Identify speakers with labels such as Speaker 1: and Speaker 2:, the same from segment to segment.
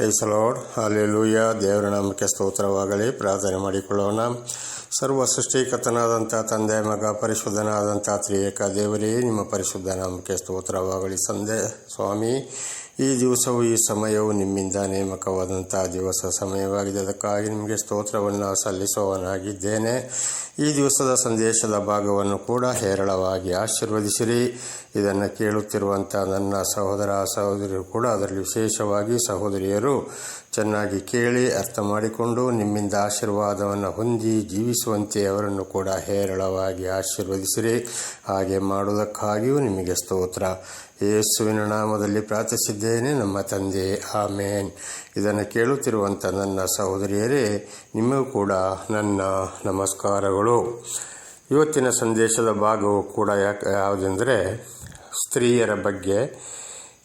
Speaker 1: Price lord, hallelujah. ದೇವರ ನಾಮಕ್ಕೆ ಸ್ತೋತ್ರವಾಗಲಿ. ಪ್ರಾರ್ಥನೆ ಮಾಡಿಕೊಳ್ಳೋಣ. ಸರ್ವ ಸೃಷ್ಟಿಕರ್ತನಾದಂಥ ತಂದೆ, ಮಗ, ಪರಿಶುದ್ಧನಾದಂಥ ತ್ರಿಯೇಕ ದೇವರೇ, ನಿಮ್ಮ ಪರಿಶುದ್ಧ ನಾಮಕ್ಕೆ ಸ್ತೋತ್ರವಾಗಲಿ. ಸ್ವಾಮಿ, ಈ ದಿವಸವು ಈ ಸಮಯವು ನಿಮ್ಮಿಂದ ನೇಮಕವಾದಂಥ ಸಮಯವಾಗಿದೆ. ಅದಕ್ಕಾಗಿ ನಿಮಗೆ ಸ್ತೋತ್ರವನ್ನು ಸಲ್ಲಿಸುವವನಾಗಿದ್ದೇನೆ. ಈ ದಿವಸದ ಸಂದೇಶದ ಭಾಗವನ್ನು ಕೂಡ ಹೇರಳವಾಗಿ ಆಶೀರ್ವದಿಸಿರಿ. ಇದನ್ನು ಕೇಳುತ್ತಿರುವಂಥ ನನ್ನ ಸಹೋದರ ಸಹೋದರಿಯರು ಕೂಡ, ಅದರಲ್ಲಿ ವಿಶೇಷವಾಗಿ ಸಹೋದರಿಯರು ಚೆನ್ನಾಗಿ ಕೇಳಿ ಅರ್ಥ ಮಾಡಿಕೊಂಡು ನಿಮ್ಮಿಂದ ಆಶೀರ್ವಾದವನ್ನು ಹೊಂದಿ ಜೀವಿಸುವಂತೆ ಅವರನ್ನು ಕೂಡ ಹೇರಳವಾಗಿ ಆಶೀರ್ವದಿಸಿರಿ. ಹಾಗೆ ಮಾಡುವುದಕ್ಕಾಗಿಯೂ ನಿಮಗೆ ಸ್ತೋತ್ರ. ಯೇಸುವಿನ ನಾಮದಲ್ಲಿ ಪ್ರಾರ್ಥಿಸಿದ್ದೇನೆ, ನಮ್ಮ ತಂದೆ, ಆಮೇನ್. ಇದನ್ನು ಕೇಳುತ್ತಿರುವಂಥ ನನ್ನ ಸಹೋದರಿಯರೇ, ನಿಮಗೂ ಕೂಡ ನನ್ನ ನಮಸ್ಕಾರಗಳು. ಇವತ್ತಿನ ಸಂದೇಶದ ಭಾಗವು ಕೂಡ ಯಾವುದೆಂದರೆ, ಸ್ತ್ರೀಯರ ಬಗ್ಗೆ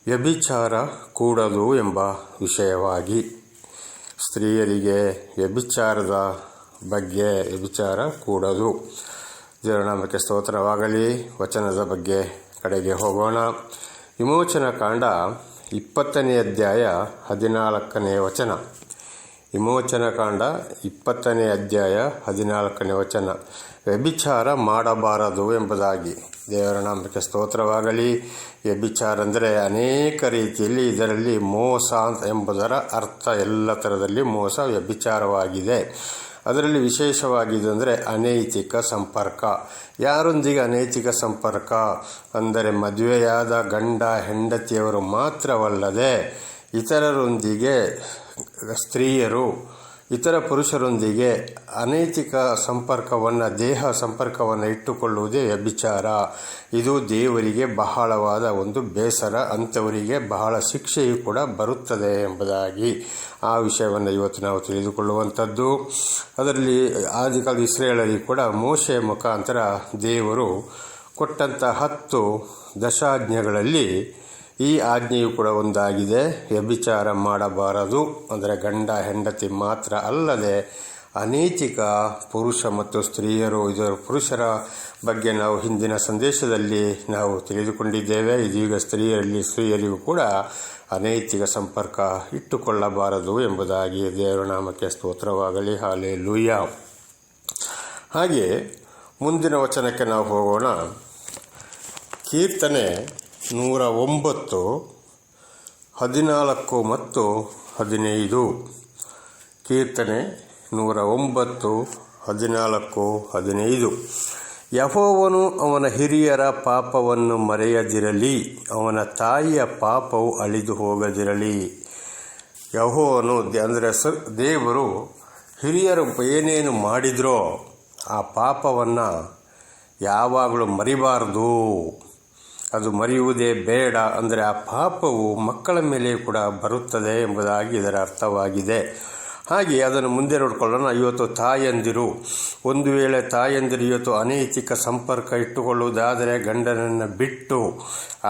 Speaker 1: ವ್ಯಭಿಚಾರ ಕೂಡದು ಎಂಬ ವಿಷಯವಾಗಿ. ಸ್ತ್ರೀಯರಿಗೆ ವ್ಯಭಿಚಾರದ ಬಗ್ಗೆ ವ್ಯಭಿಚಾರ ಕೂಡದು. ದೇವರನಾಮಕ್ಕೆ ಸ್ತೋತ್ರವಾಗಲಿ. ವಚನದ ಬಗ್ಗೆ ಕಡೆಗೆ ಹೋಗೋಣ. ವಿಮೋಚನ ಕಾಂಡ 20ನೇ ಅಧ್ಯಾಯ 14ನೇ ವಚನ. ವಿಮೋಚನ ಕಾಂಡ 20ನೇ ಅಧ್ಯಾಯ 14ನೇ ವಚನ. ವ್ಯಭಿಚಾರ ಮಾಡಬಾರದು ಎಂಬುದಾಗಿ. ದೇವರ ನಾಮಕ್ಕೆ ಸ್ತೋತ್ರವಾಗಲಿ. ವ್ಯಭಿಚಾರ ಅಂದರೆ ಅನೇಕ ರೀತಿಯಲ್ಲಿ ಇದರಲ್ಲಿ ಮೋಸ ಎಂಬುದರ ಅರ್ಥ. ಎಲ್ಲ ಥರದಲ್ಲಿ ಮೋಸ ವ್ಯಭಿಚಾರವಾಗಿದೆ. ಅದರಲ್ಲಿ ವಿಶೇಷವಾಗಿದೆ ಅಂದರೆ ಅನೈತಿಕ ಸಂಪರ್ಕ. ಯಾರೊಂದಿಗೆ ಅನೈತಿಕ ಸಂಪರ್ಕ ಅಂದರೆ ಮದುವೆಯಾದ ಗಂಡ ಹೆಂಡತಿಯವರು ಮಾತ್ರವಲ್ಲದೆ ಇತರರೊಂದಿಗೆ, ಸ್ತ್ರೀಯರು ಇತರ ಪುರುಷರೊಂದಿಗೆ ಅನೈತಿಕ ಸಂಪರ್ಕವನ್ನು, ದೇಹ ಸಂಪರ್ಕವನ್ನು ಇಟ್ಟುಕೊಳ್ಳುವುದೇ ವ್ಯಭಿಚಾರ. ಇದು ದೇವರಿಗೆ ಬಹಳವಾದ ಒಂದು ಬೇಸರ. ಅಂಥವರಿಗೆ ಬಹಳ ಶಿಕ್ಷೆಯೂ ಕೂಡ ಬರುತ್ತದೆ ಎಂಬುದಾಗಿ ಆ ವಿಷಯವನ್ನು ಇವತ್ತು ನಾವು ತಿಳಿದುಕೊಳ್ಳುವಂಥದ್ದು. ಅದರಲ್ಲಿ ಆದಿಕಾಲದ ಇಸ್ರೇಲರಿಗೆ ಕೂಡ ಮೋಶೆಯ ಮುಖಾಂತರ ದೇವರು ಕೊಟ್ಟಂಥ 10 ದಶಾಜ್ಞೆಗಳಲ್ಲಿ ಈ ಆಜ್ಞೆಯು ಕೂಡ ಒಂದಾಗಿದೆ. ವ್ಯಭಿಚಾರ ಮಾಡಬಾರದು ಅಂದರೆ ಗಂಡ ಹೆಂಡತಿ ಮಾತ್ರ ಅಲ್ಲದೆ ಅನೈತಿಕ ಪುರುಷ ಮತ್ತು ಸ್ತ್ರೀಯರು. ಇದರ ಪುರುಷರ ಬಗ್ಗೆ ನಾವು ಹಿಂದಿನ ಸಂದೇಶದಲ್ಲಿ ನಾವು ತಿಳಿದುಕೊಂಡಿದ್ದೇವೆ. ಇದೀಗ ಸ್ತ್ರೀಯರಿಗೂ ಕೂಡ ಅನೈತಿಕ ಸಂಪರ್ಕ ಇಟ್ಟುಕೊಳ್ಳಬಾರದು ಎಂಬುದಾಗಿ. ದೇವರ ನಾಮಕ್ಕೆ ಸ್ತೋತ್ರವಾಗಲಿ. ಹಲ್ಲೆಲೂಯ. ಹಾಗೆ ಮುಂದಿನ ವಚನಕ್ಕೆ ನಾವು ಹೋಗೋಣ. ಕೀರ್ತನೆ 109, 14 ಮತ್ತು 15. ಕೀರ್ತನೆ 109, 14, 15. ಯೆಹೋವನು ಅವನ ಹಿರಿಯರ ಪಾಪವನ್ನು ಮರೆಯದಿರಲಿ, ಅವನ ತಾಯಿಯ ಪಾಪವು ಅಳಿದು ಹೋಗದಿರಲಿ. ಯೆಹೋವನು ಅಂದರೆ ದೇವರು ಹಿರಿಯರು ಏನೇನು ಮಾಡಿದ್ರೋ ಆ ಪಾಪವನ್ನು ಯಾವಾಗಲೂ ಮರಿಬಾರದು. ಅದು ಮರೆಯುವುದೇ ಬೇಡ. ಅಂದರೆ ಆ ಪಾಪವು ಮಕ್ಕಳ ಮೇಲೆ ಕೂಡ ಬರುತ್ತದೆ ಎಂಬುದಾಗಿ ಇದರ ಅರ್ಥವಾಗಿದೆ. ಹಾಗೆ ಅದನ್ನು ಮುಂದೆ ನೋಡಿಕೊಳ್ಳೋಣ. ಇವತ್ತು ತಾಯಂದಿರು, ಒಂದು ವೇಳೆ ತಾಯಂದಿರು ಇವತ್ತು ಅನೈತಿಕ ಸಂಪರ್ಕ ಇಟ್ಟುಕೊಳ್ಳುವುದಾದರೆ ಗಂಡನನ್ನು ಬಿಟ್ಟು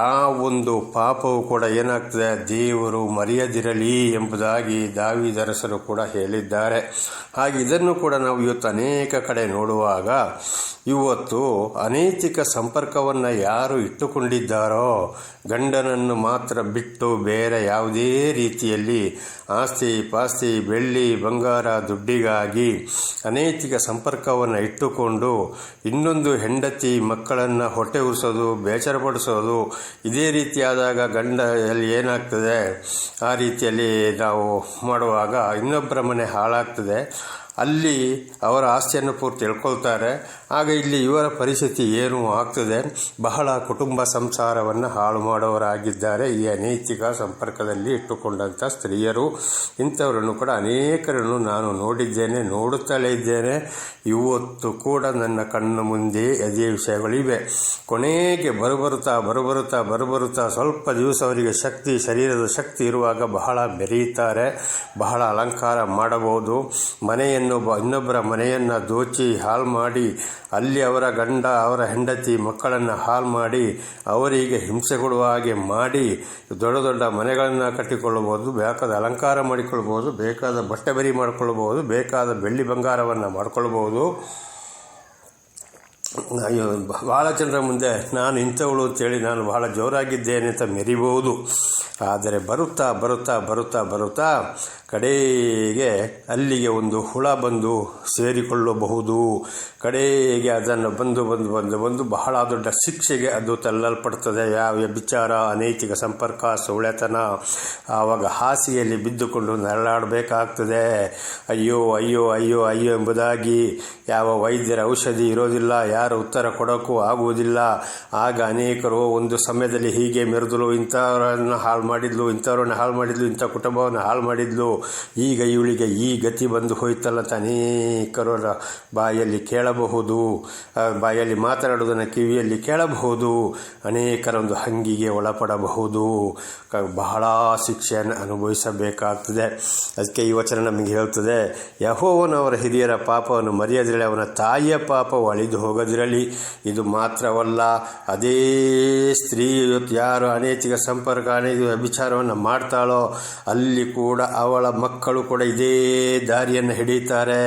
Speaker 1: ಆ ಒಂದು ಪಾಪವು ಕೂಡ ಏನಾಗ್ತದೆ, ದೇವರು ಮರೆಯದಿರಲಿ ಎಂಬುದಾಗಿ ದಾವೀದರಸರು ಕೂಡ ಹೇಳಿದ್ದಾರೆ. ಹಾಗೆ ಇದನ್ನು ಕೂಡ ನಾವು ಇವತ್ತು ಅನೇಕ ಕಡೆ ನೋಡುವಾಗ ಇವತ್ತು ಅನೈತಿಕ ಸಂಪರ್ಕವನ್ನು ಯಾರು ಇಟ್ಟುಕೊಂಡಿದ್ದಾರೋ, ಗಂಡನನ್ನು ಮಾತ್ರ ಬಿಟ್ಟು ಬೇರೆ ಯಾವುದೇ ರೀತಿಯಲ್ಲಿ ಆಸ್ತಿ ಪಾಸ್ತಿ, ಬೆಳ್ಳಿ ಬಂಗಾರ, ದುಡ್ಡಿಗಾಗಿ ಅನೈತಿಕ ಸಂಪರ್ಕವನ್ನು ಇಟ್ಟುಕೊಂಡು ಇನ್ನೊಂದು ಹೆಂಡತಿ ಮಕ್ಕಳನ್ನು ಹೊಟ್ಟೆ ಉರಿಸೋದು, ಬೇಸರಪಡಿಸೋದು, ಇದೇ ರೀತಿಯಾದಾಗ ಗಂಡಲ್ಲಿ ಏನಾಗ್ತದೆ, ಆ ರೀತಿಯಲ್ಲಿ ನಾವು ಮಾಡುವಾಗ ಇನ್ನೊಬ್ಬರ ಮನೆ ಹಾಳಾಗ್ತದೆ. ಅಲ್ಲಿ ಅವರ ಆಸ್ತಿಯನ್ನು ಪೂರ್ತಿ ತಿಳ್ಕೊಳ್ತಾರೆ. ಆಗ ಇಲ್ಲಿ ಇವರ ಪರಿಸ್ಥಿತಿ ಏನು ಆಗ್ತದೆ, ಬಹಳ ಕುಟುಂಬ ಸಂಸಾರವನ್ನು ಹಾಳು ಮಾಡೋರಾಗಿದ್ದಾರೆ ಈ ಅನೈತಿಕ ಸಂಪರ್ಕದಲ್ಲಿ ಇಟ್ಟುಕೊಂಡಂಥ ಸ್ತ್ರೀಯರು. ಇಂಥವರನ್ನು ಕೂಡ ಅನೇಕರನ್ನು ನಾನು ನೋಡಿದ್ದೇನೆ, ನೋಡುತ್ತಲೇ ಇದ್ದೇನೆ. ಇವತ್ತು ಕೂಡ ನನ್ನ ಕಣ್ಣು ಮುಂದೆ ಅದೇ ವಿಷಯಗಳಿವೆ. ಕೊನೆಗೆ ಬರುಬರುತ್ತಾ ಸ್ವಲ್ಪ ದಿವಸ ಅವರಿಗೆ ಶರೀರದ ಶಕ್ತಿ ಇರುವಾಗ ಬಹಳ ಬೆರೆಯುತ್ತಾರೆ, ಬಹಳ ಅಲಂಕಾರ ಮಾಡಬಹುದು. ಇನ್ನೊಬ್ಬರ ಮನೆಯನ್ನು ದೋಚಿ ಹಾಳು ಮಾಡಿ, ಅಲ್ಲಿ ಅವರ ಗಂಡ ಅವರ ಹೆಂಡತಿ ಮಕ್ಕಳನ್ನು ಹಾಳು ಮಾಡಿ ಅವರಿಗೆ ಹಿಂಸೆ ಕೊಡುವ ಹಾಗೆ ಮಾಡಿ ದೊಡ್ಡ ದೊಡ್ಡ ಮನೆಗಳನ್ನು ಕಟ್ಟಿಕೊಳ್ಳಬಹುದು, ಬೇಕಾದ ಅಲಂಕಾರ ಮಾಡಿಕೊಳ್ಬಹುದು, ಬೇಕಾದ ಬಟ್ಟೆ ಬರಿ ಮಾಡಿಕೊಳ್ಬಹುದು, ಬೇಕಾದ ಬೆಳ್ಳಿ ಬಂಗಾರವನ್ನು ಮಾಡಿಕೊಳ್ಬಹುದು. ಭಾಳ ಜನರ ಮುಂದೆ ನಾನು ಇಂಥವಳು ಅಂತೇಳಿ ನಾನು ಬಹಳ ಜೋರಾಗಿದ್ದೇನೆ ಅಂತ ಮೆರಿಬಹುದು. ಆದರೆ ಬರುತ್ತಾ ಬರುತ್ತಾ ಬರುತ್ತಾ ಬರುತ್ತಾ ಕಡೆಗೆ ಅಲ್ಲಿಗೆ ಒಂದು ಹುಳ ಬಂದು ಸೇರಿಕೊಳ್ಳಬಹುದು. ಕಡೆಗೆ ಅದನ್ನು ಬಂದು ಬಂದು ಬಂದು ಬಂದು ಬಹಳ ದೊಡ್ಡ ಶಿಕ್ಷೆಗೆ ಅದು ತಳ್ಳಲ್ಪಡ್ತದೆ. ಯಾವ ವಿಚಾರ, ಅನೈತಿಕ ಸಂಪರ್ಕ, ಸೊಳ್ಳೆತನ. ಆವಾಗ ಹಾಸಿಗೆಯಲ್ಲಿ ಬಿದ್ದುಕೊಂಡು ನರಳಾಡಬೇಕಾಗ್ತದೆ. ಅಯ್ಯೋ ಅಯ್ಯೋ ಅಯ್ಯೋ ಅಯ್ಯೋ ಎಂಬುದಾಗಿ. ಯಾವ ವೈದ್ಯರ ಔಷಧಿ ಇರೋದಿಲ್ಲ, ಯಾರು ಉತ್ತರ ಕೊಡೋಕ್ಕೂ ಆಗುವುದಿಲ್ಲ. ಆಗ ಅನೇಕರು ಒಂದು ಸಮಯದಲ್ಲಿ ಹೀಗೆ ಮೆರೆದಲು, ಇಂಥವರನ್ನು ಹಾಳು ಮಾಡಿದ್ಲು, ಇಂಥವ್ರನ್ನ ಹಾಳು ಮಾಡಿದ್ಲು, ಇಂಥ ಕುಟುಂಬವನ್ನು ಹಾಳು ಮಾಡಿದ್ಲು, ಈಗ ಇವಳಿಗೆ ಈ ಗತಿ ಬಂದು ಹೋಯ್ತಲ್ಲ ಅಂತ ಅನೇಕರ ಬಾಯಲ್ಲಿ ಕೇಳಬಹುದು. ಬಾಯಲ್ಲಿ ಮಾತನಾಡುವುದನ್ನು ಕಿವಿಯಲ್ಲಿ ಕೇಳಬಹುದು. ಅನೇಕರೊಂದು ಹಂಗಿಗೆ ಒಳಪಡಬಹುದು. ಬಹಳ ಶಿಕ್ಷೆಯನ್ನು ಅನುಭವಿಸಬೇಕಾಗ್ತದೆ. ಅದಕ್ಕೆ ಈ ವಚನ ನಮಗೆ ಹೇಳ್ತದೆ, ಯೆಹೋವನು ಅವರ ಹಿರಿಯರ ಪಾಪವನ್ನು ಮರೆಯದಿರಲಿ, ಅವನ ತಾಯಿಯ ಪಾಪವು ಅಳಿದು ಹೋಗದಿರಲಿ. ಇದು ಮಾತ್ರವಲ್ಲ, ಅದೇ ಸ್ತ್ರೀ ಇವತ್ತು ಯಾರು ಅನೈತಿಕ ಸಂಪರ್ಕ, ಅನೈತಿಕ ವ್ಯಭಿಚಾರವನ್ನು ಮಾಡ್ತಾಳೋ ಅಲ್ಲಿ ಕೂಡ ಅವಳ ಮಕ್ಕಳು ಕೂಡ ಇದೇ ದಾರಿಯನ್ನು ಹಿಡಿತಾರೆ.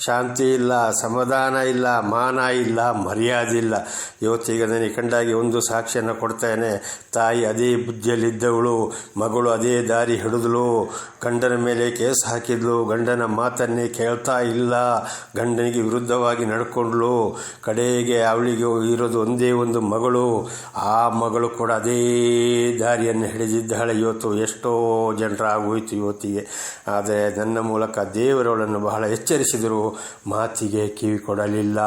Speaker 1: ಶಾಂತಿ ಇಲ್ಲ, ಸಮಾಧಾನ ಇಲ್ಲ, ಮಾನ ಇಲ್ಲ, ಮರ್ಯಾದೆ ಇಲ್ಲ. ಇವತ್ತೀಗ ನನಗೆ ಕಂಡಾಗಿ ಒಂದು ಸಾಕ್ಷಿಯನ್ನು ಕೊಡ್ತೇನೆ. ತಾಯಿ ಅದೇ ಬುದ್ಧಿಯಲ್ಲಿದ್ದವಳು, ಮಗಳು ಅದೇ ದಾರಿ ಹಿಡಿದಳು, ಗಂಡನ ಮೇಲೆ ಕೇಸ್ ಹಾಕಿದ್ಲು, ಗಂಡನ ಮಾತನ್ನೇ ಕೇಳ್ತಾ ಇಲ್ಲ, ಗಂಡನಿಗೆ ವಿರುದ್ಧವಾಗಿ ನಡ್ಕೊಂಡ್ಳು. ಕಡೆಗೆ ಅವಳಿಗೆ ಇರೋದು ಒಂದೇ ಒಂದು ಮಗಳು. ಆ ಮಗಳು ಕೂಡ ಅದೇ ದಾರಿಯನ್ನು ಹಿಡಿದಿದ್ದಾಳೆ. ಇವತ್ತು ಎಷ್ಟೋ ಜನರಾಗೋಯ್ತು ಇವತ್ತಿಗೆ. ಆದರೆ ನನ್ನ ಮೂಲಕ ದೇವರವಳನ್ನು ಬಹಳ ಎಚ್ಚರಿಸಿದರು, ಮಾತಿಗೆ ಕಿವಿ ಕೊಡಲಿಲ್ಲ.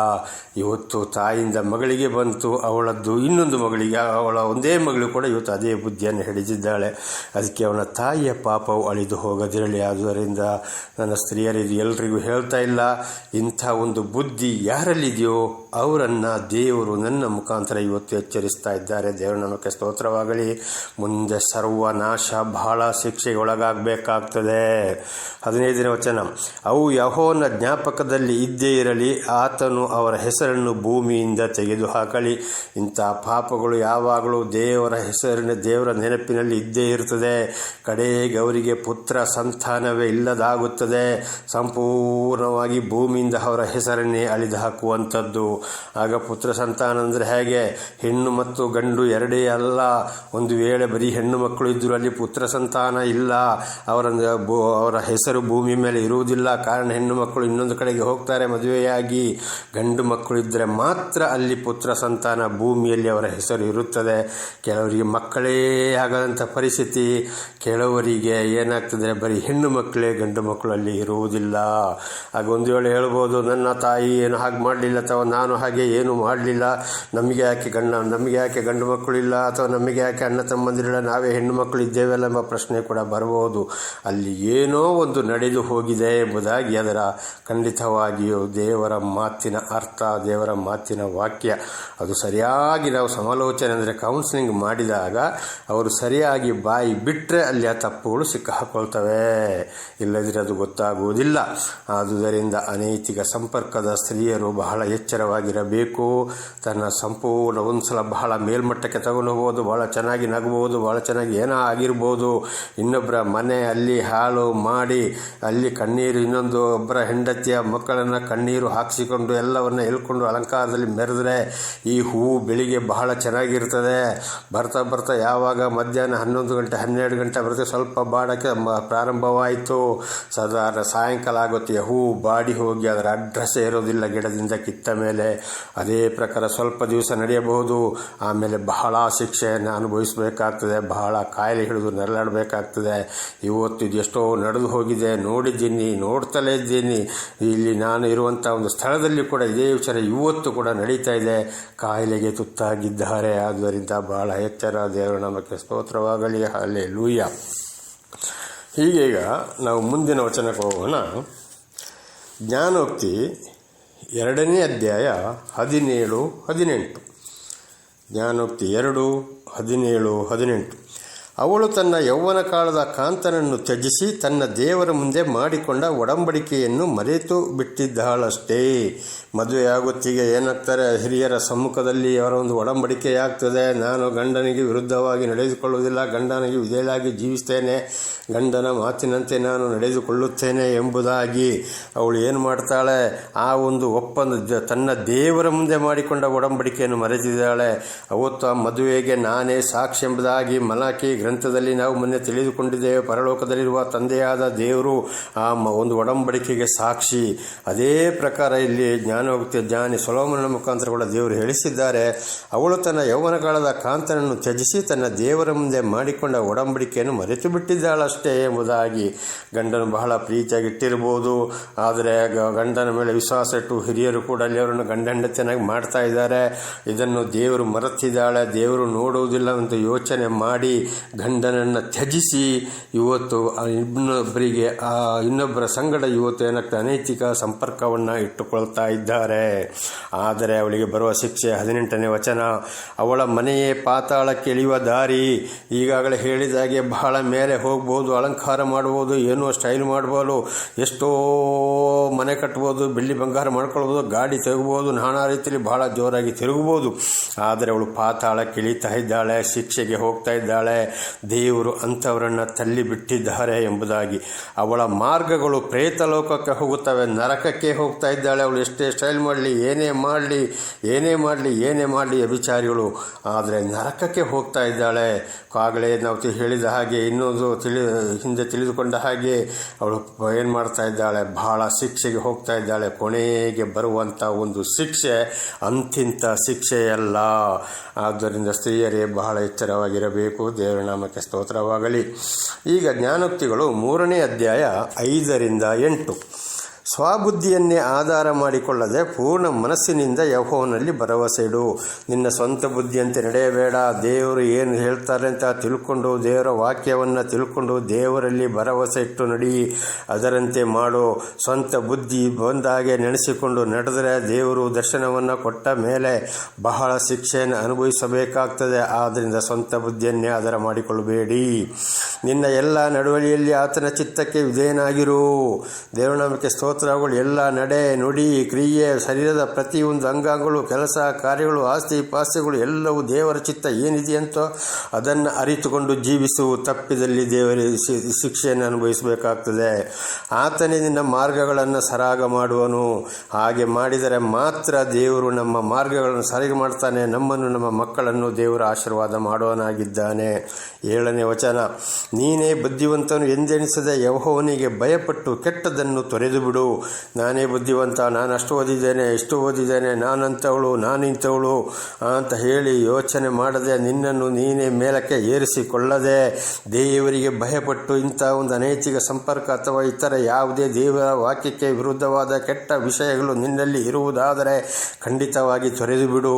Speaker 1: ಇವತ್ತು ತಾಯಿಯಿಂದ ಮಗಳಿಗೆ ಬಂತು, ಅವಳದ್ದು ಇನ್ನೊಂದು ಮಗಳಿಗೆ, ಅವಳ ಒಂದೇ ಮಗಳು ಕೂಡ ಇವತ್ತು ಅದೇ ಬುದ್ಧಿಯನ್ನು ಹಿಡಿದಿದ್ದಾಳೆ. ಅದಕ್ಕೆ ಅವನ ತಾಯಿಯ ಪಾಪವು ಅಳಿದು ಹೋಗದಿರಲಿ. ಆದ್ದರಿಂದ ನನ್ನ ಸ್ತ್ರೀಯರಿದು ಎಲ್ರಿಗೂ ಹೇಳ್ತಾ ಇಲ್ಲ, ಇಂಥ ಒಂದು ಬುದ್ಧಿ ಯಾರಲ್ಲಿದೆಯೋ ಅವರನ್ನು ದೇವರು ನನ್ನ ಮುಖಾಂತರ ಇವತ್ತು ಎಚ್ಚರಿಸ್ತಾ ಇದ್ದಾರೆ. ದೇವರ ನಾಮಕ್ಕೆ ಸ್ತೋತ್ರವಾಗಲಿ. ಮುಂದೆ ಸರ್ವನಾಶ, ಬಹಳ ಶಿಕ್ಷೆಗೆ ಒಳಗಾಗಬೇಕಾಗ್ತದೆ. 15ನೇ ವಚನ, ಅವು ಯೆಹೋವನ ಜ್ಞಾಪಕದಲ್ಲಿ ಇದ್ದೇ ಇರಲಿ, ಆತನು ಅವರ ಹೆಸರನ್ನು ಭೂಮಿಯಿಂದ ತೆಗೆದುಹಾಕಲಿ. ಇಂಥ ಪಾಪಗಳು ಯಾವಾಗಲೂ ದೇವರ ಹೆಸರಿನ, ದೇವರ ನೆನಪಿನಲ್ಲಿ ಇದ್ದೇ ಇರ್ತದೆ. ಕಡೆಗೆ ಅವರಿಗೆ ಪುತ್ರ ಸಂತಾನವೇ ಇಲ್ಲದಾಗುತ್ತದೆ. ಸಂಪೂರ್ಣವಾಗಿ ಭೂಮಿಯಿಂದ ಅವರ ಹೆಸರನ್ನೇ ಅಳಿದು ಹಾಕುವಂಥದ್ದು. ಆಗ ಪುತ್ರ ಸಂತಾನ ಅಂದರೆ ಹೇಗೆ? ಹೆಣ್ಣು ಮತ್ತು ಗಂಡು ಎರಡೇ ಅಲ್ಲ. ಒಂದು ವೇಳೆ ಬರೀ ಹೆಣ್ಣು ಮಕ್ಕಳು ಇದ್ದರೂ ಅಲ್ಲಿ ಪುತ್ರ ಸಂತಾನ ಇಲ್ಲ, ಅವರ ಹೆಸರು ಭೂಮಿ ಮೇಲೆ ಇರುವುದಿಲ್ಲ. ಕಾರಣ ಹೆಣ್ಣು ಮಕ್ಕಳು ಇನ್ನೊಂದು ಕಡೆಗೆ ಹೋಗ್ತಾರೆ ಮದುವೆಯಾಗಿ. ಗಂಡು ಮಕ್ಕಳು ಇದ್ದರೆ ಮಾತ್ರ ಅಲ್ಲಿ ಪುತ್ರ ಸಂತಾನ ಭೂಮಿಯಲ್ಲಿ ಅವರ ಹೆಸರು ಇರುತ್ತದೆ. ಕೆಲವರಿಗೆ ಮಕ್ಕಳೇ ಆಗದಂಥ ಪರಿಸ್ಥಿತಿ, ಕೆಲವರಿಗೆ ಏನಾಗ್ತದೆ ಬರೀ ಹೆಣ್ಣು ಮಕ್ಕಳೇ, ಗಂಡು ಮಕ್ಕಳು ಅಲ್ಲಿ ಇರುವುದಿಲ್ಲ. ಆಗ ಒಂದು ವೇಳೆ ಹೇಳ್ಬೋದು, ನನ್ನ ತಾಯಿ ಏನು ಹಾಗೆ ಮಾಡಲಿಲ್ಲ, ಅಥವಾ ನಾನು ಹಾಗೆ ಏನು ಮಾಡಲಿಲ್ಲ, ನಮಗೆ ಯಾಕೆ ಗಂಡು ಮಕ್ಕಳಿಲ್ಲ, ಅಥವಾ ನಮಗೆ ಯಾಕೆ ಅಣ್ಣ ತಮ್ಮಂದಿರಿಲ್ಲ, ನಾವೇ ಹೆಣ್ಣು ಮಕ್ಕಳು ಇದ್ದೇವಲ್ಲ ಎಂಬ ಪ್ರಶ್ನೆ ಕೂಡ ಬರಬಹುದು. ಅಲ್ಲಿ ಏನೋ ಒಂದು ನಡೆದು ಹೋಗಿದೆ ಎಂಬುದಾಗಿ ಅದರ ಖಂಡಿತವಾಗಿಯೂ ದೇವರ ಮಾತಿನ ಅರ್ಥ, ದೇವರ ಮಾತಿನ ವಾಕ್ಯ ಅದು ಸರಿಯಾಗಿ ನಾವು ಸಮಾಲೋಚನೆ ಅಂದರೆ ಕೌನ್ಸಿಲಿಂಗ್ ಮಾಡಿದಾಗ ಅವರು ಸರಿಯಾಗಿ ಬಾಯಿ ಬಿಟ್ಟರೆ ಅಲ್ಲಿ ಆ ತಪ್ಪುಗಳು ಸಿಕ್ಕಾಕೊಳ್ತವೆ, ಇಲ್ಲದಿದ್ದರೆ ಅದು ಗೊತ್ತಾಗುವುದಿಲ್ಲ. ಆದುದರಿಂದ ಅನೈತಿಕ ಸಂಪರ್ಕದ ಸ್ತ್ರೀಯರು ಬಹಳ ಎಚ್ಚರವಾಗಿರಬೇಕು. ತನ್ನ ಸಂಪೂರ್ಣ ಒಂದು ಸಲ ಬಹಳ ಮೇಲ್ಮಟ್ಟಕ್ಕೆ ತಗೊಂಡು ಹೋಗ್ಬೋದು, ಬಹಳ ಚೆನ್ನಾಗಿ ನಗಬಹುದು, ಬಹಳ ಚೆನ್ನಾಗಿ ಏನೋ ಆಗಿರ್ಬೋದು. ಇನ್ನೊಬ್ಬರ ಮನೆ ಅಲ್ಲಿ ಹಾಳು ಮಾಡಿ, ಅಲ್ಲಿ ಕಣ್ಣೀರು, ಇನ್ನೊಂದು ಒಬ್ಬರ ಹೆಂಡತಿಯ ಮಕ್ಕಳನ್ನು ಕಣ್ಣೀರು ಹಾಕಿಸಿಕೊಂಡು ಎಲ್ಲವನ್ನ ಎಳ್ಕೊಂಡು ಅಲಂಕಾರದಲ್ಲಿ ಮೆರೆದ್ರೆ ಈ ಹೂವು ಬೆಳಿಗ್ಗೆ ಬಹಳ ಚೆನ್ನಾಗಿರ್ತದೆ. ಬರ್ತಾ ಬರ್ತಾ ಯಾವಾಗ ಮಧ್ಯಾಹ್ನ 11 ಗಂಟೆ 12 ಗಂಟೆ ಬರುತ್ತೆ, ಸ್ವಲ್ಪ ಬಾಡಕ್ಕೆ ಪ್ರಾರಂಭವಾಯಿತು. ಸಾಧಾರಣ ಸಾಯಂಕಾಲ ಆಗುತ್ತೆ, ಹೂವು ಬಾಡಿ ಹೋಗಿ ಅದರ ಅಡ್ರೆಸ್ಸೇ ಇರೋದಿಲ್ಲ ಗಿಡದಿಂದ ಕಿತ್ತ ಮೇಲೆ. ಅದೇ ಪ್ರಕಾರ ಸ್ವಲ್ಪ ದಿವಸ ನಡೆಯಬಹುದು, ಆಮೇಲೆ ಬಹಳ ಶಿಕ್ಷೆಯನ್ನು ಅನುಭವಿಸಬೇಕಾಗ್ತದೆ, ಬಹಳ ಕಾಯಿಲೆ ಹಿಡಿದು ನರಳಾಡಬೇಕಾಗ್ತದೆ. ಇವತ್ತು ಇದು ಎಷ್ಟೋ ನಡೆದು ಹೋಗಿದೆ, ನೋಡಿದ್ದೀನಿ, ನೋಡ್ತಲೇ ಇದ್ದೀನಿ. ಇಲ್ಲಿ ನಾನು ಇರುವಂಥ ಒಂದು ಸ್ಥಳದಲ್ಲಿ ಕೂಡ ಇದೇ ವಿಚಾರ ಇವತ್ತು ಕೂಡ ನಡೀತಾ ಇದೆ. ಕಾಯಿಲೆಗೆ ತುತ್ತಾಗಿದ್ದಾರೆ. ಆದ್ದರಿಂದ ಬಹಳ ಎಚ್ಚರ. ದೇವರ ನಾಮಕ್ಕೆ ಸ್ತೋತ್ರವಾಗಲಿ. ಹಲ್ಲೆಲೂಯಾ. ಹೀಗೀಗ ನಾವು ಮುಂದಿನ ವಚನಕ್ಕೆ ಹೋಗೋಣ. ಜ್ಞಾನೋಕ್ತಿ 2ನೇ ಅಧ್ಯಾಯ 17-18. ಜ್ಞಾನೋಕ್ತಿ 2:17-18. ಅವಳು ತನ್ನ ಯೌವನ ಕಾಲದ ಕಾಂತನನ್ನು ತ್ಯಜಿಸಿ ತನ್ನ ದೇವರ ಮುಂದೆ ಮಾಡಿಕೊಂಡ ಒಡಂಬಡಿಕೆಯನ್ನು ಮರೆತು ಬಿಟ್ಟಿದ್ದಾಳಷ್ಟೇ. ಮದುವೆಯಾಗುತ್ತಿಗೆ ಏನಾಗ್ತಾರೆ, ಹಿರಿಯರ ಸಮ್ಮುಖದಲ್ಲಿ ಅವರ ಒಂದು ಒಡಂಬಡಿಕೆಯಾಗ್ತದೆ. ನಾನು ಗಂಡನಿಗೆ ವಿರುದ್ಧವಾಗಿ ನಡೆದುಕೊಳ್ಳುವುದಿಲ್ಲ, ಗಂಡನಿಗೆ ವಿಧೇಯನಾಗಿ ಜೀವಿಸ್ತೇನೆ, ಗಂಡನ ಮಾತಿನಂತೆ ನಾನು ನಡೆದುಕೊಳ್ಳುತ್ತೇನೆ ಎಂಬುದಾಗಿ ಅವಳು ಏನು ಮಾಡ್ತಾಳೆ, ಆ ಒಂದು ಒಪ್ಪಂದ ತನ್ನ ದೇವರ ಮುಂದೆ ಮಾಡಿಕೊಂಡ ಒಡಂಬಡಿಕೆಯನ್ನು ಮರೆತಿದ್ದಾಳೆ. ಅವತ್ತು ಆ ಮದುವೆಗೆ ನಾನೇ ಸಾಕ್ಷಿ ಎಂಬುದಾಗಿ ಮಲಾಕಿ ಗ್ರಂಥದಲ್ಲಿ ನಾವು ಮೊನ್ನೆ ತಿಳಿದುಕೊಂಡಿದ್ದೇವೆ. ಪರಲೋಕದಲ್ಲಿರುವ ತಂದೆಯಾದ ದೇವರು ಆ ಒಂದು ಒಡಂಬಡಿಕೆಗೆ ಸಾಕ್ಷಿ. ಅದೇ ಪ್ರಕಾರ ಇಲ್ಲಿ ಜ್ಞಾನಿ ಸೊಲೊಮೋನನ ಮುಖಾಂತರ ಕೂಡ ದೇವರು ಹೇಳಿಸಿದ್ದಾರೆ. ಅವಳು ತನ್ನ ಯೌವನ ಕಾಲದ ಕಾಂತನನ್ನು ತ್ಯಜಿಸಿ ತನ್ನ ದೇವರ ಮುಂದೆ ಮಾಡಿಕೊಂಡ ಒಡಂಬಡಿಕೆಯನ್ನು ಮರೆತು ಬಿಟ್ಟಿದ್ದಾಳಷ್ಟೇ ಎಂಬುದಾಗಿ. ಗಂಡನು ಬಹಳ ಪ್ರೀತಿಯಾಗಿಟ್ಟಿರ್ಬೋದು, ಆದರೆ ಗಂಡನ ಮೇಲೆ ವಿಶ್ವಾಸ ಇಟ್ಟು ಹಿರಿಯರು ಕೂಡ ಅಲ್ಲಿ ಅವರನ್ನು ಗಂಡ ಹೆಂಡತಿಯನ್ನಾಗಿ ಮಾಡ್ತಾ ಇದ್ದಾರೆ. ಇದನ್ನು ದೇವರು ಮರೆತಿದ್ದಾಳೆ, ದೇವರು ನೋಡುವುದಿಲ್ಲ ಅಂತ ಯೋಚನೆ ಮಾಡಿ ಗಂಡನನ್ನು ತ್ಯಜಿಸಿ ಇವತ್ತು ಇನ್ನೊಬ್ಬರ ಸಂಗಡ ಇವತ್ತು ಏನಾಗ್ತದೆ, ಅನೈತಿಕ ಸಂಪರ್ಕವನ್ನು ಇಟ್ಟುಕೊಳ್ತಾ ಇದ್ದಾರೆ. ಆದರೆ ಅವಳಿಗೆ ಬರುವ ಶಿಕ್ಷೆ 18ನೇ ವಚನ, ಅವಳ ಮನೆಯೇ ಪಾತಾಳಕ್ಕೆ ಇಳಿಯುವ ದಾರಿ. ಈಗಾಗಲೇ ಹೇಳಿದಾಗೆ ಬಹಳ ಮೇಲೆ ಹೋಗ್ಬೋದು, ಅಲಂಕಾರ ಮಾಡ್ಬೋದು, ಏನೋ ಸ್ಟೈಲ್ ಮಾಡ್ಬೋದು, ಎಷ್ಟೋ ಮನೆ ಕಟ್ಬೋದು, ಬೆಳ್ಳಿ ಬಂಗಾರ ಮಾಡ್ಕೊಳ್ಬೋದು, ಗಾಡಿ ತೆಗಬೋದು, ನಾನಾ ರೀತಿಯಲ್ಲಿ ಬಹಳ ಜೋರಾಗಿ ತಿರುಗಬಹುದು. ಆದರೆ ಅವಳು ಪಾತಾಳಕ್ಕೆ ಇಳಿತಾ ಇದ್ದಾಳೆ, ಶಿಕ್ಷೆಗೆ ಹೋಗ್ತಾ ಇದ್ದಾಳೆ. ದೇವರು ಅಂಥವರನ್ನು ತಳ್ಳಿ ಬಿಟ್ಟಿದ್ದಾರೆ ಎಂಬುದಾಗಿ. ಅವಳ ಮಾರ್ಗಗಳು ಪ್ರೇತಲೋಕಕ್ಕೆ ಹೋಗುತ್ತವೆ, ನರಕಕ್ಕೆ ಹೋಗ್ತಾ ಇದ್ದಾಳೆ. ಅವಳು ಎಷ್ಟೇ ಸ್ಟೈಲ್ ಮಾಡಲಿ, ಏನೇ ಮಾಡಲಿ ವ್ಯಭಿಚಾರಿಗಳು, ಆದರೆ ನರಕಕ್ಕೆ ಹೋಗ್ತಾ ಇದ್ದಾಳೆ. ಆಗಲೇ ನಾವು ಹೇಳಿದ ಹಾಗೆ ಇನ್ನೊಂದು ಹಿಂದೆ ತಿಳಿದುಕೊಂಡ ಹಾಗೆ ಅವಳು ಏನು ಮಾಡ್ತಾ ಇದ್ದಾಳೆ, ಬಹಳ ಶಿಕ್ಷೆಗೆ ಹೋಗ್ತಾ ಇದ್ದಾಳೆ. ಕೊನೆಗೆ ಬರುವಂಥ ಒಂದು ಶಿಕ್ಷೆ ಅಂತಿಂತ ಶಿಕ್ಷೆಯಲ್ಲ. ಆದ್ದರಿಂದ ಸ್ತ್ರೀಯರೇ ಬಹಳ ಎಚ್ಚರವಾಗಿರಬೇಕು. ದೇವರ ನಾಮಕ್ಕೆ ಸ್ತೋತ್ರವಾಗಲಿ. ಈಗ ಜ್ಞಾನೋಕ್ತಿಗಳು 3ನೇ ಅಧ್ಯಾಯ 5-8. ಸ್ವಬುದ್ಧಿಯನ್ನೇ ಆಧಾರ ಮಾಡಿಕೊಳ್ಳದೆ ಪೂರ್ಣ ಮನಸ್ಸಿನಿಂದ ಯೆಹೋವನಲ್ಲಿ ಭರವಸೆ ಇಡು. ನಿನ್ನ ಸ್ವಂತ ಬುದ್ಧಿಯಂತೆ ನಡೆಯಬೇಡ. ದೇವರು ಏನು ಹೇಳ್ತಾರೆ ಅಂತ ತಿಳ್ಕೊಂಡು, ದೇವರ ವಾಕ್ಯವನ್ನು ತಿಳ್ಕೊಂಡು ದೇವರಲ್ಲಿ ಭರವಸೆ ಇಟ್ಟು ನಡಿ, ಅದರಂತೆ ಮಾಡು. ಸ್ವಂತ ಬುದ್ಧಿ ಬಂದಾಗೆ ನೆನೆಸಿಕೊಂಡು ನಡೆದರೆ ದೇವರು ದರ್ಶನವನ್ನು ಕೊಟ್ಟ ಮೇಲೆ ಬಹಳ ಶಿಕ್ಷೆಯನ್ನು ಅನುಭವಿಸಬೇಕಾಗ್ತದೆ. ಆದ್ದರಿಂದ ಸ್ವಂತ ಬುದ್ಧಿಯನ್ನೇ ಆಧಾರ ಮಾಡಿಕೊಳ್ಳಬೇಡಿ. ನಿನ್ನ ಎಲ್ಲ ನಡವಳಿಯಲ್ಲಿ ಆತನ ಚಿತ್ತಕ್ಕೆ ವಿಧೇಯನಾಗಿರು. ದೇವರ ನಾಮಕ್ಕೆ ಸ್ತೋತ್ರಗಳು. ಎಲ್ಲ ನಡೆ, ನುಡಿ, ಕ್ರಿಯೆ, ಶರೀರದ ಪ್ರತಿಯೊಂದು ಅಂಗಾಂಗಗಳು, ಕೆಲಸ ಕಾರ್ಯಗಳು, ಆಸ್ತಿ ಪಾಸ್ತಿಗಳು ಎಲ್ಲವೂ ದೇವರ ಚಿತ್ತ ಏನಿದೆಯಂತೋ ಅದನ್ನು ಅರಿತುಕೊಂಡು ಜೀವಿಸು. ತಪ್ಪಿದಲ್ಲಿ ದೇವರ ಶಿಕ್ಷೆಯನ್ನು ಅನುಭವಿಸಬೇಕಾಗ್ತದೆ. ಆತನೇ ನಿನ್ನ ಮಾರ್ಗಗಳನ್ನು ಸರಾಗ ಮಾಡುವನು. ಹಾಗೆ ಮಾಡಿದರೆ ಮಾತ್ರ ದೇವರು ನಮ್ಮ ಮಾರ್ಗಗಳನ್ನು ಸರಿಗ ಮಾಡ್ತಾನೆ. ನಮ್ಮನ್ನು, ನಮ್ಮ ಮಕ್ಕಳನ್ನು ದೇವರ ಆಶೀರ್ವಾದ ಮಾಡುವನಾಗಿದ್ದಾನೆ. 7ನೇ ವಚನ, ನೀನೇ ಬುದ್ಧಿವಂತನು ಎಂದೆಣಿಸದೆ ಯೆಹೋವನಿಗೆ ಭಯಪಟ್ಟು ಕೆಟ್ಟದನ್ನು ತೊರೆದು ಬಿಡು. ನಾನೇ ಬುದ್ಧಿವಂತ, ನಾನು ಅಷ್ಟು ಓದಿದ್ದೇನೆ, ಇಷ್ಟು ಓದಿದ್ದೇನೆ, ನಾನಂಥವಳು, ನಾನಿಂಥವಳು ಅಂತ ಹೇಳಿ ಯೋಚನೆ ಮಾಡದೆ, ನಿನ್ನನ್ನು ನೀನೇ ಮೇಲಕ್ಕೆ ಏರಿಸಿಕೊಳ್ಳದೆ, ದೇವರಿಗೆ ಭಯಪಟ್ಟು ಇಂಥ ಒಂದು ಅನೈತಿಕ ಸಂಪರ್ಕ ಅಥವಾ ಇತರ ಯಾವುದೇ ದೇವರ ವಾಕ್ಯಕ್ಕೆ ವಿರುದ್ಧವಾದ ಕೆಟ್ಟ ವಿಷಯಗಳು ನಿನ್ನಲ್ಲಿ ಇರುವುದಾದರೆ ಖಂಡಿತವಾಗಿ ತೊರೆದು ಬಿಡು.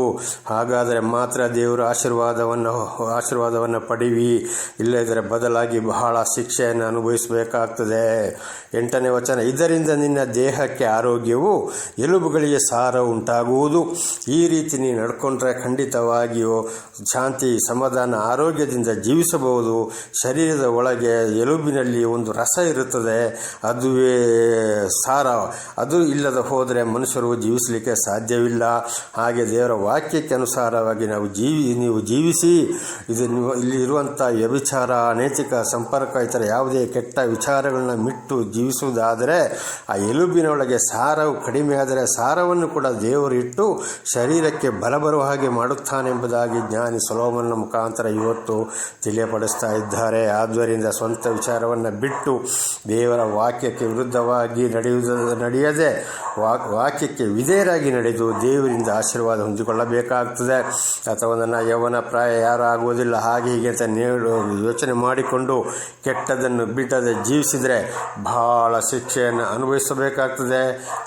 Speaker 1: ಹಾಗಾದರೆ ಮಾತ್ರ ದೇವರ ಆಶೀರ್ವಾದವನ್ನು ಪಡೆವಿ. ಇಲ್ಲದಿದ್ದರೆ ಬದಲಾಗಿ ಬಹಳ ಶಿಕ್ಷೆಯನ್ನು ಅನುಭವಿಸಬೇಕಾಗ್ತದೆ. 8ನೇ ವಚನ, ಇದರಿಂದ ನಿನ್ನ ದೇಹಕ್ಕೆ ಆರೋಗ್ಯವು, ಎಲುಬುಗಳಿಗೆ ಸಾರ ಉಂಟಾಗುವುದು. ಈ ರೀತಿ ನೀನು ನಡ್ಕೊಂಡ್ರೆ ಖಂಡಿತವಾಗಿಯೂ ಶಾಂತಿ, ಸಮಾಧಾನ, ಆರೋಗ್ಯದಿಂದ ಜೀವಿಸಬಹುದು. ಶರೀರದ ಒಳಗೆ ಎಲುಬಿನಲ್ಲಿ ಒಂದು ರಸ ಇರುತ್ತದೆ, ಅದುವೇ ಸಾರ. ಅದು ಇಲ್ಲದ ಹೋದರೆ ಮನುಷ್ಯರು ಜೀವಿಸಲಿಕ್ಕೆ ಸಾಧ್ಯವಿಲ್ಲ. ಹಾಗೆ ದೇವರ ವಾಕ್ಯಕ್ಕೆ ಅನುಸಾರವಾಗಿ ನೀವು ಜೀವಿಸಿ. ಇಲ್ಲಿ ಇರುವಂಥ ವ್ಯಭಿಚಾರ, ಅನೈತಿಕ ಸಂಪರ್ಕ, ಇತರ ಯಾವುದೇ ಕೆಟ್ಟ ವಿಚಾರಗಳನ್ನ ಬಿಟ್ಟು ಜೀವಿಸುವುದಾದರೆ ಆ ಎಲುಬಿನೊಳಗೆ ಸಾರವು ಕಡಿಮೆ ಆದರೆ ಸಾರವನ್ನು ಕೂಡ ದೇವರು ಇಟ್ಟು ಶರೀರಕ್ಕೆ ಬಲ ಬರುವ ಹಾಗೆ ಮಾಡುತ್ತಾನೆಂಬುದಾಗಿ ಜ್ಞಾನಿ ಸೊಲೊಮೋನನ ಮುಖಾಂತರ ಇವತ್ತು ತಿಳಿಯಪಡಿಸ್ತಾ ಇದ್ದಾರೆ. ಆದ್ದರಿಂದ ಸ್ವಂತ ವಿಚಾರವನ್ನು ಬಿಟ್ಟು ದೇವರ ವಾಕ್ಯಕ್ಕೆ ವಿರುದ್ಧವಾಗಿ ನಡೆಯದೆ ವಾಕ್ಯಕ್ಕೆ ವಿಧೇಯರಾಗಿ ನಡೆದು ದೇವರಿಂದ ಆಶೀರ್ವಾದ ಹೊಂದಿಕೊಳ್ಳಬೇಕಾಗ್ತದೆ. ಅಥವಾ ನನ್ನ ಯೌವನ ಪ್ರಾಯ ಯಾರು ಆಗುವುದಿಲ್ಲ ಹಾಗೆ ಹೀಗೆ ಅಂತ ಯೋಚನೆ ಮಾಡಿಕೊಂಡು ಕೆಟ್ಟದನ್ನು ಬಿಟ್ಟದೆ ಜೀವಿಸಿದರೆ ಬಹಳ ಶಿಕ್ಷೆಯನ್ನು ಅನುಭವಿಸಬೇಕಾಗ್ತದೆ.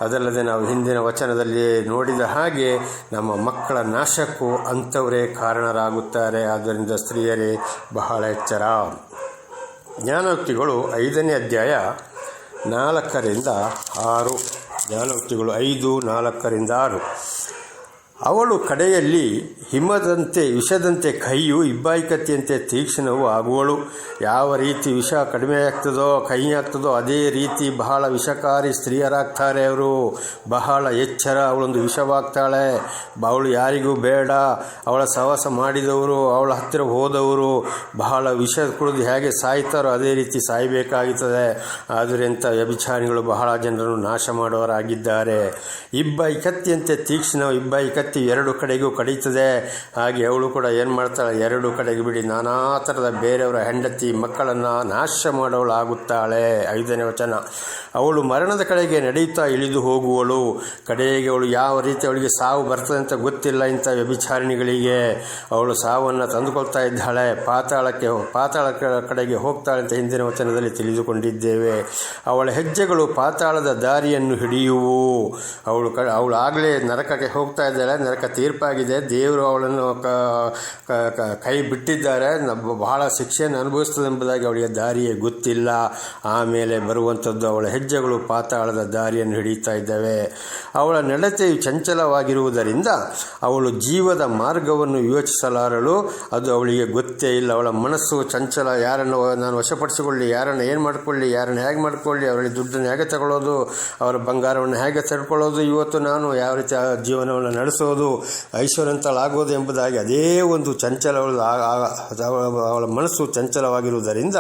Speaker 1: ಅದಲ್ಲದೆ ನಾವು ಹಿಂದಿನ ವಚನದಲ್ಲಿ ನೋಡಿದ ಹಾಗೆ ನಮ್ಮ ಮಕ್ಕಳ ನಾಶಕ್ಕೂ ಅಂಥವರೇ ಕಾರಣರಾಗುತ್ತಾರೆ. ಆದ್ದರಿಂದ ಸ್ತ್ರೀಯರೇ ಬಹಳ ಎಚ್ಚರ. ಜ್ಞಾನೋಕ್ತಿಗಳು 5ನೇ ಅಧ್ಯಾಯ 4-6. ಜ್ಞಾನೋಕ್ತಿಗಳು 5:4-6. ಅವಳು ಕಡೆಯಲ್ಲಿ ಹಿಮದಂತೆ ವಿಷದಂತೆ ಕೈಯು ಇಬ್ಬಾಯಿ ಕತ್ತಿಯಂತೆ ತೀಕ್ಷ್ಣವೂ ಆಗುವಳು. ಯಾವ ರೀತಿ ವಿಷ ಕಡಿಮೆ ಆಗ್ತದೋ ಕೈ ಆಗ್ತದೋ ಅದೇ ರೀತಿ ಬಹಳ ವಿಷಕಾರಿ ಸ್ತ್ರೀಯರಾಗ್ತಾರೆ ಅವರು. ಬಹಳ ಎಚ್ಚರ, ಅವಳೊಂದು ವಿಷವಾಗ್ತಾಳೆ. ಅವಳು ಯಾರಿಗೂ ಬೇಡ. ಅವಳ ಸಹವಾಸ ಮಾಡಿದವರು, ಅವಳ ಹತ್ತಿರ ಹೋದವರು ಬಹಳ ವಿಷ ಕುಡಿದು ಹೇಗೆ ಸಾಯ್ತಾರೋ ಅದೇ ರೀತಿ ಸಾಯಬೇಕಾಗುತ್ತದೆ. ಆದರೆ ಇಂಥ ವ್ಯಭಿಚಾರಿಗಳು ಬಹಳ ಜನರನ್ನು ನಾಶ ಮಾಡೋರಾಗಿದ್ದಾರೆ. ಇಬ್ಬಾಯಿ ಕತ್ತಿಯಂತೆ ತೀಕ್ಷ್ಣ, ಇಬ್ಬಾಯಿ ಕತ್ತಿ ಎರಡು ಕಡೆಗೂ ಕಡಿತದೆ. ಹಾಗೆ ಅವಳು ಕೂಡ ಏನು ಮಾಡ್ತಾಳೆ, ಎರಡು ಕಡೆಗೆ ಬಿಡಿ ನಾನಾ ಥರದ ಬೇರೆಯವರ ಹೆಂಡತಿ ಮಕ್ಕಳನ್ನು ನಾಶ ಮಾಡೋಳಾಗುತ್ತಾಳೆ. 5ನೇ ವಚನ. ಅವಳು ಮರಣದ ಕಡೆಗೆ ನಡೆಯುತ್ತಾ ಇಳಿದು ಹೋಗುವಳು. ಕಡೆಗೆ ಅವಳು ಯಾವ ರೀತಿ ಅವಳಿಗೆ ಸಾವು ಬರ್ತದೆ ಅಂತ ಗೊತ್ತಿಲ್ಲ. ಇಂಥ ವ್ಯಭಿಚಾರಿಣಿಗಳಿಗೆ ಅವಳು ಸಾವನ್ನು ತಂದುಕೊಳ್ತಾ ಇದ್ದಾಳೆ. ಪಾತಾಳ ಕಡೆಗೆ ಹೋಗ್ತಾಳೆ ಅಂತ ಹಿಂದಿನ ವಚನದಲ್ಲಿ ತಿಳಿದುಕೊಂಡಿದ್ದೇವೆ. ಅವಳ ಹೆಜ್ಜೆಗಳು ಪಾತಾಳದ ದಾರಿಯನ್ನು ಹಿಡಿಯುವು. ಅವಳು ಆಗಲೇ ನರಕಕ್ಕೆ ಹೋಗ್ತಾ ಇದ್ದಾಳೆ. ನರಕ ತೀರ್ಪಾಗಿದೆ. ದೇವರು ಅವಳನ್ನು ಕೈ ಬಿಟ್ಟಿದ್ದಾರೆ. ಬಹಳ ಶಿಕ್ಷೆಯನ್ನು ಅನುಭವಿಸ್ತದೆ ಎಂಬುದಾಗಿ ಅವಳಿಗೆ ದಾರಿಯೇ ಗೊತ್ತಿಲ್ಲ. ಆಮೇಲೆ ಬರುವಂಥದ್ದು ಅವಳ ಹೆಜ್ಜೆಗಳು ಪಾತಾಳದ ದಾರಿಯನ್ನು ಹಿಡಿಯುತ್ತಾ ಇದ್ದಾವೆ. ಅವಳ ನಡತೆಯು ಚಂಚಲವಾಗಿರುವುದರಿಂದ ಅವಳು ಜೀವದ ಮಾರ್ಗವನ್ನು ಯೋಚಿಸಲಾರಳು. ಅದು ಅವಳಿಗೆ ಗೊತ್ತೇ ಇಲ್ಲ. ಅವಳ ಮನಸ್ಸು ಚಂಚಲ. ಯಾರನ್ನು ನಾನು ವಶಪಡಿಸಿಕೊಳ್ಳಿ, ಯಾರನ್ನು ಏನು ಮಾಡಿಕೊಳ್ಳಿ, ಯಾರನ್ನು ಹೇಗೆ ಮಾಡಿಕೊಳ್ಳಿ, ಅವರಿಗೆ ದುಡ್ಡನ್ನು ಹೇಗೆ ತಗೊಳ್ಳೋದು, ಅವರ ಬಂಗಾರವನ್ನು ಹೇಗೆ ತಡ್ಕೊಳ್ಳೋದು, ಇವತ್ತು ನಾನು ಯಾವ ರೀತಿ ಜೀವನವನ್ನು ನಡೆಸೋದು, ಐಶ್ವರ್ಯಂತಳಾಗೋದು ಎಂಬುದಾಗಿ ಅದೇ ಒಂದು ಚಂಚಲ. ಅವಳ ಮನಸ್ಸು ಚಂಚಲವಾಗಿರುವುದರಿಂದ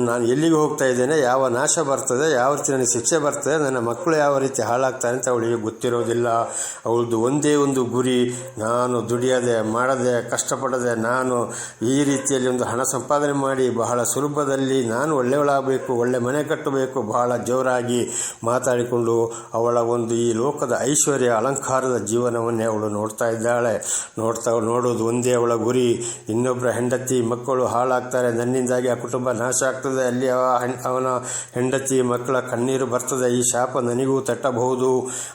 Speaker 1: ನಾನು ಎಲ್ಲಿಗೆ ಹೋಗ್ತಾ ಇದ್ದೇನೆ, ಯಾವ ನಾಶ ಬರ್ತದೆ, ಯಾವ ರೀತಿ ನನಗೆ ಶಿಕ್ಷೆ ಬರ್ತದೆ, ನನ್ನ ಮಕ್ಕಳು ಯಾವ ರೀತಿ ಹಾಳಾಗ್ತಾರೆ ಅಂತ ಅವಳಿಗೆ ಗೊತ್ತಿರೋದಿಲ್ಲ. ಅವಳದು ಒಂದೇ ಒಂದು ಗುರಿ, ನಾನು ದುಡಿಯದೆ ಮಾಡದೆ ಕಷ್ಟಪಡದೆ ನಾನು ಈ ರೀತಿಯಲ್ಲಿ ಒಂದು ಹಣ ಸಂಪಾದನೆ ಮಾಡಿ ಬಹಳ ಸುಲಭದಲ್ಲಿ ನಾನು ಒಳ್ಳೆಯವಳಾಗಬೇಕು, ಒಳ್ಳೆ ಮನೆ ಕಟ್ಟಬೇಕು, ಬಹಳ ಜೋರಾಗಿ ಮಾತಾಡಿಕೊಂಡು ಅವಳ ಒಂದು ಈ ಲೋಕದ ಐಶ್ವರ್ಯ ಅಲಂಕಾರದ ಜೀವನವನ್ನೇ ಅವಳು ನೋಡ್ತಾ ಇದ್ದಾಳೆ. ನೋಡೋದು ಒಂದೇ ಅವಳ ಗುರಿ. ಇನ್ನೊಬ್ಬರ ಹೆಂಡತಿ ಮಕ್ಕಳು ಹಾಳಾಗ್ತಾರೆ, ನನ್ನಿಂದಾಗಿ ಆ ಕುಟುಂಬ ನಾಶ ಆಗ್ತದೆ, ಅಲ್ಲಿ ಅವನ ಹೆಂಡತಿ ಮಕ್ಕಳ ಕಣ್ಣೀರು ಬರ್ತದೆ, ಈ ಶಾಪ ನನಗೂ ತಟ್ಟಬಹುದು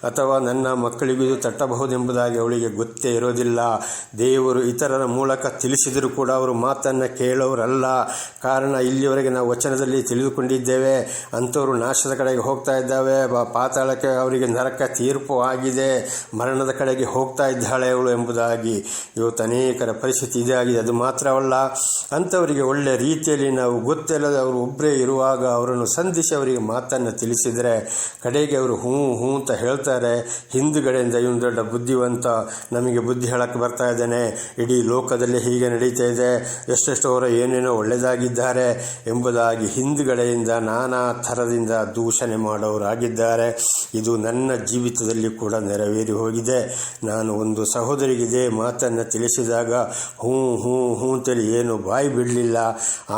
Speaker 1: ಅಥವಾ ನನ್ನ ಮಕ್ಕಳಿಗೂ ಇದು ತಟ್ಟಬಹುದು ಎಂಬುದಾಗಿ ಅವಳಿಗೆ ಗೊತ್ತೇ ಇರೋದಿಲ್ಲ. ದೇವರು ಇತರರ ಮೂಲಕ ತಿಳಿಸಿದರೂ ಕೂಡ ಅವರು ಮಾತನ್ನು ಕೇಳೋರಲ್ಲ. ಕಾರಣ ಇಲ್ಲಿವರೆಗೆ ನಾವು ವಚನದಲ್ಲಿ ತಿಳಿದುಕೊಂಡಿದ್ದೇವೆ, ಅಂಥವರು ನಾಶದ ಕಡೆಗೆ ಹೋಗ್ತಾ ಇದ್ದಾವೆ, ಪಾತಾಳಕ್ಕೆ ಅವರಿಗೆ ನರಕ ತೀರ್ಪು ಆಗಿದೆ, ಮರಣದ ಕಡೆಗೆ ಹೋಗ್ತಾ ಇದ್ದಾಳೆ ಅವಳು ಎಂಬುದಾಗಿ. ಇವತ್ತು ಅನೇಕರ ಪರಿಸ್ಥಿತಿ ಇದೇ ಆಗಿದೆ. ಅದು ಮಾತ್ರವಲ್ಲ, ಅಂಥವರಿಗೆ ಒಳ್ಳೆಯ ರೀತಿಯಲ್ಲಿ ನಾವು ಗೊತ್ತಿಲ್ಲದ ಅವರು ಒಬ್ಬರೇ ಇರುವಾಗ ಅವರನ್ನು ಸಂಧಿಸಿ ಅವರಿಗೆ ಮಾತನ್ನು ತಿಳಿಸಿದರೆ ಕಡೆಗೆ ಅವರು ಹ್ಞೂ ಹ್ಞೂ ಅಂತ ಹೇಳ್ತಾರೆ. ಹಿಂದುಗಡೆಯಿಂದ ಇವನು ದೊಡ್ಡ ಬುದ್ಧಿವಂತ, ನಮಗೆ ಬುದ್ಧಿ ಹೇಳಕ್ಕೆ ಬರ್ತಾ ಇದ್ದಾನೆ, ಇಡೀ ಲೋಕದಲ್ಲಿ ಹೀಗೆ ನಡೀತಾ ಇದೆ, ಎಷ್ಟೆಷ್ಟವರು ಏನೇನೋ ಒಳ್ಳೆಯದಾಗಿದ್ದಾರೆ ಎಂಬುದಾಗಿ ಹಿಂದುಗಡೆಯಿಂದ ನಾನಾ ಥರದಿಂದ ದೂಷಣೆ ಮಾಡೋರಾಗಿದ್ದಾರೆ. ಇದು ನನ್ನ ಜೀವಿತದಲ್ಲಿ ಕೂಡ ನೆರವೇರಿ ಹೋಗಿದೆ. ನಾನು ಒಂದು ಸಹೋದರಿಗಿದೆ ಮಾತನ್ನು ತಿಳಿಸಿದಾಗ ಹ್ಞೂ ಹ್ಞೂ ಹ್ಞೂ ಅಂತೇಳಿ ಏನು ಬಾಯಿ ಬಿಡಲಿಲ್ಲ.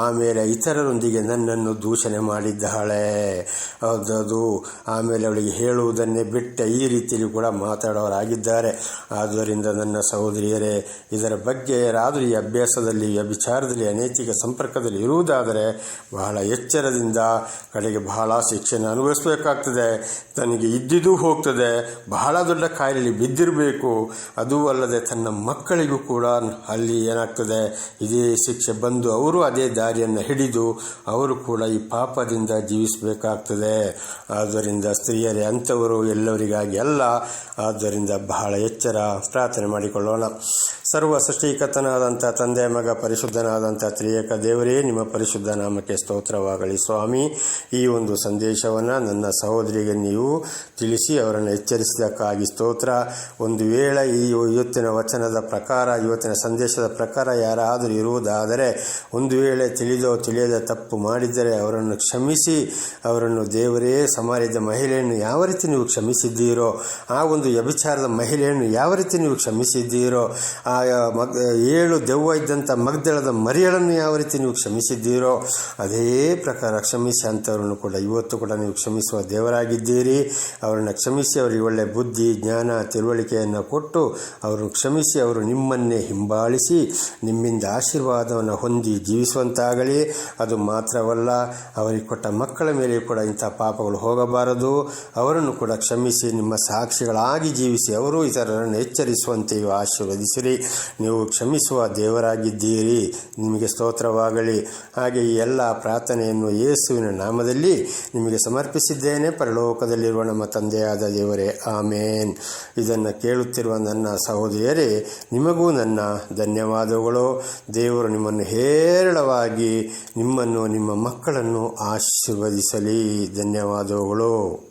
Speaker 1: ಆಮೇಲೆ ಇತರರೊಂದಿಗೆ ನನ್ನನ್ನು ದೂಷಣೆ ಮಾಡಿದ್ದಾಳೆ. ಅದು ಆಮೇಲೆ ಅವಳಿಗೆ ಹೇಳುವುದನ್ನೇ ಬಿಟ್ಟ ಈ ರೀತಿಯಲ್ಲಿ ಕೂಡ ಮಾತಾಡೋರಾಗಿದ್ದಾರೆ. ಆದ್ದರಿಂದ ನನ್ನ ಸಹೋದರಿಯರೇ, ಇದರ ಬಗ್ಗೆ ಯಾರಾದರೂ ಈ ಅಭ್ಯಾಸದಲ್ಲಿ ವ್ಯಭಿಚಾರದಲ್ಲಿ ಅನೈತಿಕ ಸಂಪರ್ಕದಲ್ಲಿ ಇರುವುದಾದರೆ ಬಹಳ ಎಚ್ಚರದಿಂದ ಕಡೆಗೆ ಬಹಳ ಶಿಕ್ಷೆಯನ್ನು ಅನುಭವಿಸಬೇಕಾಗ್ತದೆ. ತನಗೆ ಇದ್ದಿದ್ದೂ ಹೋಗ್ತದೆ, ಬಹಳ ದೊಡ್ಡ ಕಾಯಿಲೆಯಲ್ಲಿ ಬಿದ್ದಿರಬೇಕು. ಅದೂ ಅಲ್ಲದೆ ತನ್ನ ಮಕ್ಕಳಿಗೂ ಕೂಡ ಅಲ್ಲಿ ಏನಾಗ್ತದೆ, ಇದೇ ಶಿಕ್ಷೆ ಬಂದು ಅವರು ಅದೇ ದಾರಿಯನ್ನು ಹಿಡಿದು ಅವರು ಕೂಡ ಈ ಪಾಪದಿಂದ ಜೀವಿಸಬೇಕಾಗ್ತದೆ. ಆದ್ದರಿಂದ ಸ್ತ್ರೀಯರೇ, ಅಂಥವರು ಎಲ್ಲರಿಗಾಗಿ ಅಲ್ಲ. ಆದ್ದರಿಂದ ಬಹಳ ಎಚ್ಚರ. ಪ್ರಾರ್ಥನೆ ಮಾಡಿಕೊಳ್ಳೋಣ. ಸರ್ವ ಸೃಷ್ಟಿಕರ್ತನಾದಂಥ ತಂದೆ, ಮಗ, ಪರಿಶುದ್ಧನಾದಂಥ ತ್ರಿಯೇಕ ದೇವರೇ, ನಿಮ್ಮ ಪರಿಶುದ್ಧ ನಾಮಕ್ಕೆ ಸ್ತೋತ್ರವಾಗಲಿ. ಸ್ವಾಮಿ, ಈ ಒಂದು ಸಂದೇಶವನ್ನು ನನ್ನ ಸಹೋದರಿಗೆ ನೀವು ತಿಳಿಸಿ ಅವರನ್ನು ಎಚ್ಚರಿಸಿದ್ದಕ್ಕಾಗಿ ಸ್ತೋತ್ರ. ಒಂದು ವೇಳೆ ಈ ಇವತ್ತಿನ ವಚನದ ಪ್ರಕಾರ, ಇವತ್ತಿನ ಸಂದೇಶದ ಪ್ರಕಾರ ಯಾರಾದರೂ ಇರುವುದಾದರೆ, ಒಂದು ವೇಳೆ ತಿಳಿದೋ ತಿಳಿಯದ ತಪ್ಪು ಮಾಡಿದ್ದರೆ ಅವರನ್ನು ಕ್ಷಮಿಸಿ, ಅವರನ್ನು ದೇವರೇ ಸಮಾರ್ಯದ ಮಹಿಳೆಯನ್ನು ಯಾವ ರೀತಿ ನೀವು ಕ್ಷಮಿಸಿದ್ದೀರೋ, ಆ ಒಂದು ವ್ಯಭಿಚಾರದ ಮಹಿಳೆಯನ್ನು ಯಾವ ರೀತಿ ನೀವು ಕ್ಷಮಿಸಿದ್ದೀರೋ, ಆ 7 ದೆವ್ವ ಇದ್ದಂಥ ಮಗ್ದಳದ ಮರಿಯಳನ್ನು ಯಾವ ರೀತಿ ನೀವು ಕ್ಷಮಿಸಿದ್ದೀರೋ ಅದೇ ಪ್ರಕಾರ ಕ್ಷಮಿಸಿ ಅಂಥವ್ರನ್ನು ಕೂಡ ಇವತ್ತು ಕೂಡ ನೀವು ಕ್ಷಮಿಸುವ ದೇವರಾಗಿದ್ದೀರಿ. ಅವರನ್ನು ಕ್ಷಮಿಸಿ ಅವರಿಗೆ ಒಳ್ಳೆಯ ಬುದ್ಧಿ, ಜ್ಞಾನ, ತಿಳುವಳಿಕೆಯನ್ನು ಕೊಟ್ಟು ಅವರನ್ನು ಕ್ಷಮಿಸಿ ಅವರು ನಿಮ್ಮನ್ನೇ ಹಿಂಬಾಲಿಸಿ ನಿಮ್ಮಿಂದ ಆಶೀರ್ವಾದವನ್ನು ಹೊಂದಿ ಜೀವಿಸುವಂತಾಗಲಿ. ಅದು ಮಾತ್ರವಲ್ಲ, ಅವರಿಗೆ ಕೊಟ್ಟ ಮಕ್ಕಳ ಮೇಲೆ ಕೂಡ ಇಂಥ ಪಾಪಗಳು ಹೋಗಬಾರದು. ಅವರನ್ನು ಕೂಡ ಕ್ಷಮಿಸಿ ನಿಮ್ಮ ಸಾಕ್ಷಿಗಳಾಗಿ ಜೀವಿಸಿ ಅವರು ಇತರರನ್ನು ಎಚ್ಚರಿಸುವಂತೆಯೂ ಆಶೀರ್ವದಿಸಿರಿ. ನೀವು ಕ್ಷಮಿಸುವ ದೇವರಾಗಿದ್ದೀರಿ. ನಿಮಗೆ ಸ್ತೋತ್ರವಾಗಲಿ. ಹಾಗೆ ಈ ಎಲ್ಲ ಪ್ರಾರ್ಥನೆಯನ್ನು ಯೇಸುವಿನ ನಾಮದಲ್ಲಿ ನಿಮಗೆ ಸಮರ್ಪಿಸಿದ್ದೇನೆ. ಪರಲೋಕದಲ್ಲಿರುವ ನಮ್ಮ ತಂದೆಯಾದ ದೇವರೇ, ಆಮೇನ್. ಇದನ್ನು ಕೇಳು ಕೇಳುತ್ತಿರುವ ನನ್ನ ಸಹೋದರಿಯರೇ, ನಿಮಗೂ ನನ್ನ ಧನ್ಯವಾದಗಳು. ದೇವರು ನಿಮ್ಮನ್ನು ಹೇರಳವಾಗಿ, ನಿಮ್ಮನ್ನು, ನಿಮ್ಮ ಮಕ್ಕಳನ್ನು ಆಶೀರ್ವದಿಸಲಿ. ಧನ್ಯವಾದಗಳು.